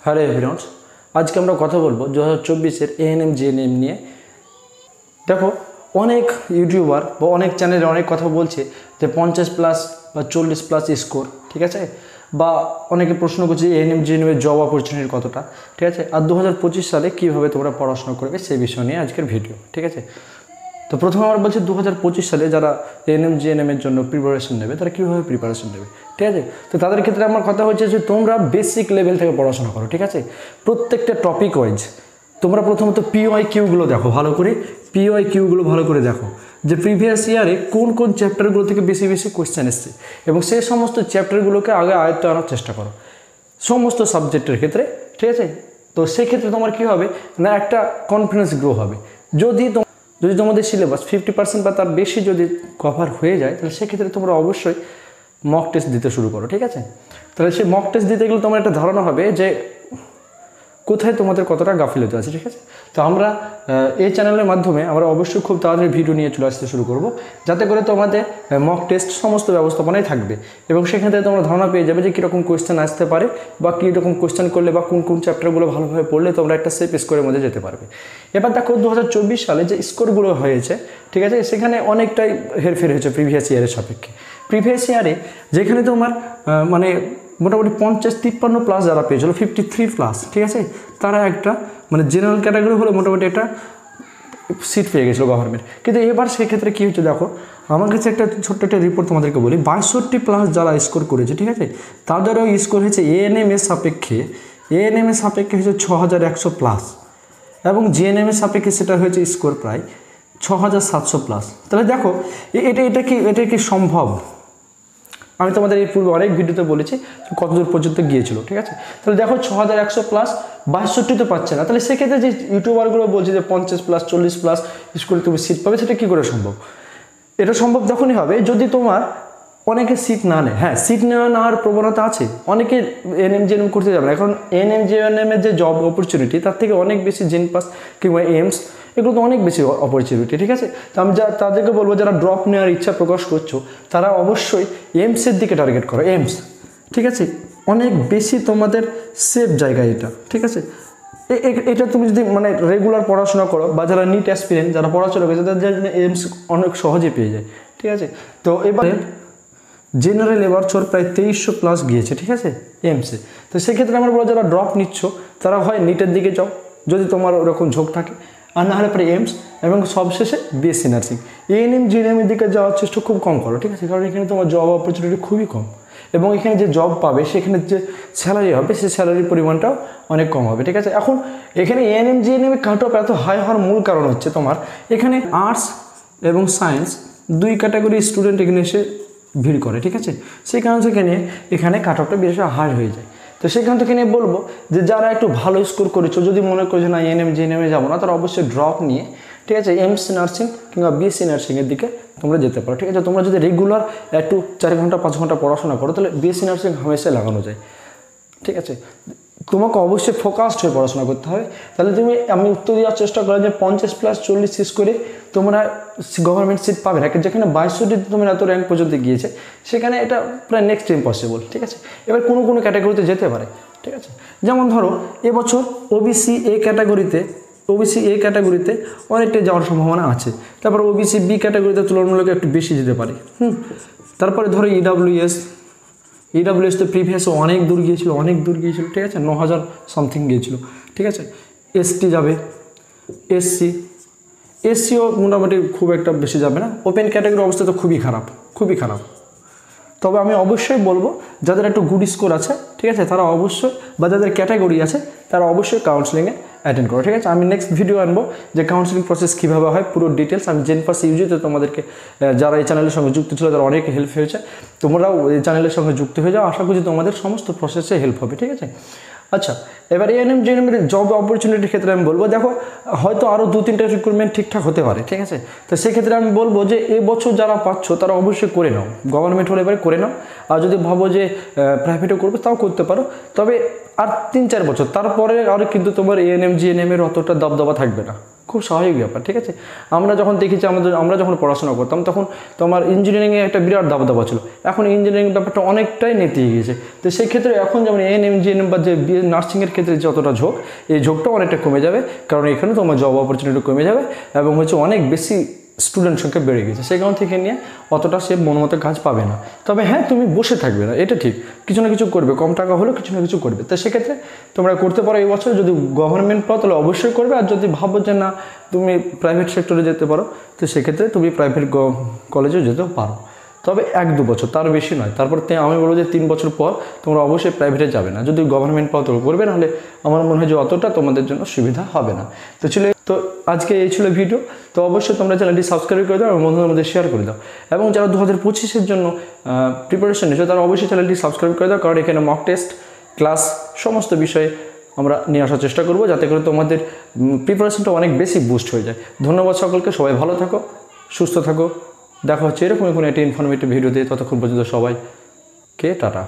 Hello everyone, আজকে আমরা কথা বলবো 2024-এর এএনএম জিএনএম নিয়ে। দেখো, অনেক ইউটিউবার বা অনেক চ্যানেলে অনেক কথা বলছে যে 50+ বা 40+ স্কোর, ঠিক আছে, বা অনেকে প্রশ্ন করছে এএনএম জিএনএমের জব অপরচুনিটি কতটা, ঠিক আছে, আর 2025 সালে কীভাবে তোমরা পড়াশোনা করবে সেই বিষয় নিয়ে আজকের ভিডিও, ঠিক আছে। তো প্রথমে আমরা বলছি 2025 সালে যারা এএনএম জিএনএমের জন্য প্রিপারেশন নেবে তারা কীভাবে প্রিপারেশন নেবে, ঠিক আছে। তো তাদের ক্ষেত্রে আমার কথা হচ্ছে যে তোমরা বেসিক লেভেল থেকে পড়াশোনা করো, ঠিক আছে। প্রত্যেকটা টপিক ওয়াইজ তোমরা প্রথমত পিওয়াই কিউগুলো দেখো ভালো করে, পিওয়াই কিউগুলো ভালো করে দেখো যে প্রিভিয়াস ইয়ারে কোন কোন চ্যাপ্টারগুলো থেকে বেশি বেশি কোয়েশ্চেন এসছে এবং সেই সমস্ত চ্যাপ্টারগুলোকে আগে আয়ত্ত আনার চেষ্টা করো সমস্ত সাবজেক্টের ক্ষেত্রে, ঠিক আছে। তো সেক্ষেত্রে তোমার কী হবে না, একটা কনফিডেন্স গ্রো হবে। যদি তোমাদের সিলেবাস 50% বা তার বেশি যদি কভার হয়ে যায় তাহলে সেক্ষেত্রে তোমরা অবশ্যই মক টেস্ট দিতে শুরু করো, ঠিক আছে। তাহলে সেই মক টেস্ট দিতে গেলে তোমার একটা ধারণা হবে যে কোথায় তোমাদের কতটা গাফিলতি আছে, ঠিক আছে। তো আমরা এই চ্যানেলের মাধ্যমে আমরা অবশ্যই খুব তাড়াতাড়ি ভিডিও নিয়ে চলে আসতে শুরু করব, যাতে করে তোমাদের মক টেস্ট সমস্ত ব্যবস্থাপনায় থাকবে এবং সেখান থেকে তোমরা ধারণা পেয়ে যাবে যে কীরকম কোয়েশ্চেন আসতে পারে বা কীরকম কোয়েশ্চেন করলে বা কোন কোন চ্যাপ্টারগুলো ভালোভাবে পড়লে তোমরা একটা সেফ স্কোরের মধ্যে যেতে পারবে। এবার দেখো 2024 সালে যে স্কোরগুলো হয়েছে, ঠিক আছে, সেখানে অনেকটাই হেরফের হয়েছে প্রিভিয়াস ইয়ারের সাপেক্ষে। প্রিভিয়াস ইয়ারে যেখানে তোমার মানে মোটামুটি 50-53+ যারা পেয়েছিল, 53+, ঠিক আছে, তারা একটা মানে জেনারেল ক্যাটাগরি হলে মোটামুটি একটা সিট পেয়ে গেছিলো গভর্নমেন্ট। কিন্তু এবার সেক্ষেত্রে কী হচ্ছে দেখো, আমার কাছে একটা ছোট্ট একটা রিপোর্ট তোমাদেরকে বলি। 62+ যারা স্কোর করেছে, ঠিক আছে, তাদেরও স্কোর হয়েছে এএনএম এর সাপেক্ষে হয়েছে 6100+ এবং জিএনএম এর সাপেক্ষে সেটা হয়েছে স্কোর প্রায় 6700+। তাহলে দেখো এটা কি সম্ভব? আমি তোমাদের এই পূর্বে অনেক ভিডিওতে বলেছি কতদূর পর্যন্ত গিয়েছিল, ঠিক আছে। তাহলে দেখো 6100+, 62 তো পাচ্ছে না। তাহলে সেক্ষেত্রে যে ইউটিউবারগুলো বলছে যে 50+, 40+ স্কুলে তুমি সিট পাবে, সেটা কী করে সম্ভব? এটা সম্ভব তখনই হবে যদি তোমার অনেকে সিট না নেয়। হ্যাঁ, সিট নেওয়ার প্রবণতা আছে, অনেকে এএনএম জিএনএম করতে যাবে না। এখন এএনএম জিএনএমের যে জব অপরচুনিটি তার থেকে অনেক বেশি জেনপাস কিংবা এইমস, এগুলো তো অনেক বেশি অপরচুনিটি, ঠিক আছে। তো আমি তাদেরকে বলবো যারা ড্রপ নেওয়ার ইচ্ছা প্রকাশ করছো তারা অবশ্যই এইমসের দিকে টার্গেট করো। এইমস, ঠিক আছে, অনেক বেশি তোমাদের সেফ জায়গা এটা, ঠিক আছে। এটা তুমি যদি মানে রেগুলার পড়াশোনা করো বা যারা নিট অ্যাসপিরেন্ট যারা পড়াশোনা করে তাদের জন্য এইমস অনেক সহজে পেয়ে যায়, ঠিক আছে। তো এবার জেনারেল এবছর প্রায় 2300+ গিয়েছে, ঠিক আছে, এইমসে। তো সেক্ষেত্রে আমরা বলবো যারা ড্রপ নিচ্ছ তারা হয় নিটের দিকে যাও যদি তোমার ওরকম ঝোঁক থাকে, আর না হলে পরে এইমস এবং সবশেষে বিএসসি নার্সিং। এএনএম জিএনএমের দিকে যাওয়ার চেষ্টা খুব কম করো, ঠিক আছে, কারণ এখানে তোমার জব অপরচুনিটি খুবই কম এবং এখানে যে জব পাবে সেখানে যে স্যালারি হবে সেই স্যালারির পরিমাণটাও অনেক কম হবে, ঠিক আছে। এখন এখানে এএনএম জিএনএমের কাট অফ এত হাই হওয়ার মূল কারণ হচ্ছে তোমার এখানে আর্টস এবং সায়েন্স দুই ক্যাটাগরি স্টুডেন্ট এখানে এসে ভিড় করে, ঠিক আছে। সেই কারণ থেকে নিয়ে এখানে কাট অফটা বেশি হাই হয়ে যায়। তো সেখান থেকে নিয়ে বলবো যে যারা একটু ভালো স্কোর করেছো, যদি মনে করছো না এএনএম জিএনএমে যাবো না, তারা অবশ্যই ড্রপ নিয়ে, ঠিক আছে, এমসি নার্সিং কিংবা বিএসসি নার্সিংয়ের দিকে তোমরা যেতে পারো, ঠিক আছে। তোমরা যদি রেগুলার একটু 4 ঘন্টা 5 ঘন্টা পড়াশোনা করো তাহলে বিএসসি নার্সিং হামেশাই লাগানো যায়, ঠিক আছে। তোমাকে অবশ্যই ফোকাসড হয়ে পড়াশোনা করতে হবে। তাহলে আমি উত্তর দেওয়ার চেষ্টা করো যে 50+, 40 শেষ করে তোমরা গভর্নমেন্ট সিট পাবে না, যেখানে 62 তোমার এত র্যাঙ্ক পর্যন্ত গিয়েছে সেখানে এটা প্রায় নেক্সট ইম্পসিবল, ঠিক আছে। এবার কোনো ক্যাটাগরিতে যেতে পারে, ঠিক আছে। যেমন ধরো এবছর ওবিসি এ ক্যাটাগরিতে অনেকটাই যাওয়ার সম্ভাবনা আছে। তারপর ওবিসি বি ক্যাটাগরিতে তুলনামূলক একটু বেশি যেতে পারে। তারপরে ধরো ইডাব্লিউএস তো প্রিভিয়াসে অনেক দূর গিয়েছিল, ঠিক আছে, 9000 সামথিং গিয়েছিল, ঠিক আছে। এসটি যাবে, এসসিও মোটামুটি খুব একটা বেশি যাবে না। ওপেন ক্যাটাগরি অবস্থা তো খুবই খারাপ। তবে আমি অবশ্যই বলবো যাদের একটু গুড স্কোর আছে, ঠিক আছে, তারা অবশ্যই বা যাদের ক্যাটাগরি আছে তারা অবশ্যই কাউন্সেলিংয়ে অ্যাটেন্ড করো, ঠিক আছে। আমি নেক্সট ভিডিও আনবো যে কাউন্সেলিং প্রসেস কীভাবে হয়, পুরো ডিটেলস আমি জেনপাস ইউজিতে তোমাদেরকে যারা এই চ্যানেলের সঙ্গে যুক্ত ছিল তারা অনেক হেল্প হয়েছে, তোমরাও এই চ্যানেলের সঙ্গে যুক্ত হয়ে যাও। আশা করছি তোমাদের সমস্ত প্রসেসে হেল্প হবে, ঠিক আছে। আচ্ছা, এবার এএনএম জিএনএমের জব অপরচুনিটির ক্ষেত্রে আমি বলবো দেখো হয়তো আরও 2-3টা রিক্রুটমেন্ট ঠিকঠাক হতে পারে, ঠিক আছে। তো সেক্ষেত্রে আমি বলবো যে এবছর যারা পাচ্ছ তারা অবশ্যই করে নাও, গভর্নমেন্ট হলে এবারে করে নাও। আর যদি ভাবো যে প্রাইভেটও করবে তাও করতে পারো, তবে আর 3-4 বছর তারপরে আর কিন্তু তোমার এএনএম জিএনএমের অতটা দবদবা থাকবে না, খুব স্বাভাবিক ব্যাপার, ঠিক আছে। আমরা যখন দেখেছি আমরা যখন পড়াশোনা করতাম তখন তোমার ইঞ্জিনিয়ারিংয়ে একটা বিরাট দাবদাবা ছিল, এখন ইঞ্জিনিয়ারিং ব্যাপারটা অনেকটাই নেতিয়ে গিয়েছে। তো সেই ক্ষেত্রে এখন যেমন এএনএম জিএনএম বা যে নার্সিংয়ের ক্ষেত্রে যতটা ঝোঁক, এই ঝোঁকটা অনেকটা কমে যাবে, কারণ এখানে তোমার জব অপরচুনিটি কমে যাবে এবং হচ্ছে অনেক বেশি স্টুডেন্ট সংখ্যা বেড়ে গেছে, সেই কারণ থেকে নিয়ে অতটা সে মন মতো কাজ পাবে না। তবে হ্যাঁ, তুমি বসে থাকবে না, এটা ঠিক, কিছু না কিছু করবে, কম টাকা হলেও কিছু না কিছু করবে। তো সেক্ষেত্রে তোমরা করতে পারো এই বছর, যদি গভর্নমেন্ট পাও তাহলে অবশ্যই করবে, আর যদি ভাবো যে না তুমি প্রাইভেট সেক্টরে যেতে পারো, তো সেক্ষেত্রে তুমি প্রাইভেট কলেজেও যেতেও পারো, তবে 1-2 বছর, তার বেশি নয়। তারপর আমি বলবো যে 3 বছর পর তোমরা অবশ্যই প্রাইভেটে যাবে না, যদি গভর্নমেন্ট পাও তো করবে, নাহলে আমার মনে হয় যে অতটা তোমাদের জন্য সুবিধা হবে না। তো আজকে এই ছিল ভিডিও। তো অবশ্যই তোমরা চ্যানেলটি সাবস্ক্রাইব করে দাও এবং বন্ধুদের মধ্যে শেয়ার করে দাও, এবং যারা 2025-এর জন্য প্রিপারেশন নিচ্ছ তারা অবশ্যই চ্যানেলটি সাবস্ক্রাইব করে দাও, কারণ এখানে মক টেস্ট, ক্লাস, সমস্ত বিষয়ে আমরা নিয়ে আসার চেষ্টা করব, যাতে করে তোমাদের প্রিপারেশনটা অনেক বেশি বুস্ট হয়ে যায়। ধন্যবাদ সকলকে, সবাই ভালো থাকো, সুস্থ থাকো, দেখা হচ্ছে এরকমই কোনো একটা ইনফরমেটিভ ভিডিও দিয়ে। ততক্ষণ পর্যন্ত সবাইকে টাটা।